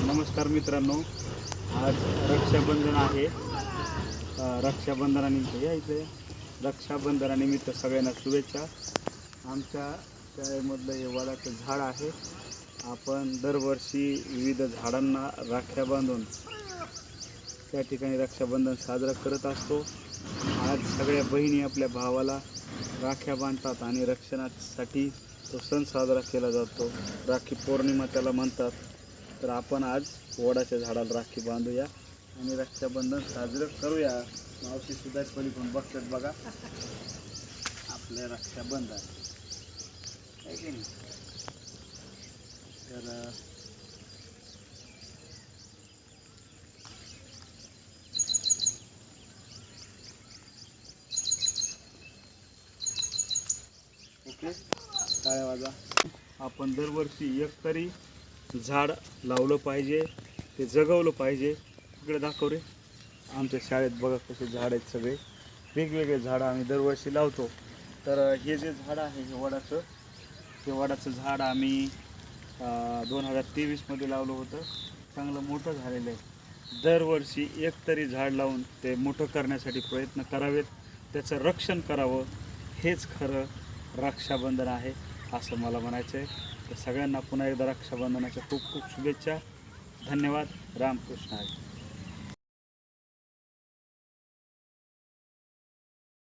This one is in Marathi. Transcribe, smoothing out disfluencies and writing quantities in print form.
नमस्कार मित्रांनो, आज रक्षाबंधन आहे. रक्षाबंधनानिमित्त या इथे रक्षाबंधनानिमित्त सगळ्यांना शुभेच्छा. आमच्या शाळेमधलं हे वडाचं झाड आहे. आपण दरवर्षी विविध झाडांना राख्या बांधून त्या ठिकाणी रक्षाबंधन साजरा करत असतो. आज सगळ्या बहिणी आपल्या भावाला राख्या बांधतात आणि रक्षणासाठी तो सण साजरा केला जातो. राखी पौर्णिमा त्याला म्हणतात. तर आपण आज वडाच्या झाडाला राखी बांधूया आणि रक्षाबंधन साजरं करूया. मावशी सुद्धा पलीकडून बघतात बघा आपल्या रक्षाबंधन आहे की नाही. तर ओके, टाळ्या वाजा. आपण दरवर्षी एक तरी झाड लावलं पाहिजे, ते जगवलं पाहिजे. इकडे दाखव रे. आमच्या शाळेत बघा कसे झाड आहेत, सगळे वेगवेगळे झाडं आम्ही दरवर्षी लावतो. तर हे जे झाड आहे हे वडाचं झाड आम्ही 2023मध्ये लावलं होतं. चांगलं मोठं झालेलं आहे. दरवर्षी एक तरी झाड लावून ते मोठं करण्यासाठी प्रयत्न करावेत, त्याचं रक्षण करावं. हेच खरं रक्षाबंधन आहे असं मला म्हणायचं आहे. तर सगळ्यांना पुन्हा एकदा रक्षाबंधनाच्या खूप खूप शुभेच्छा. धन्यवाद. रामकृष्ण हरी.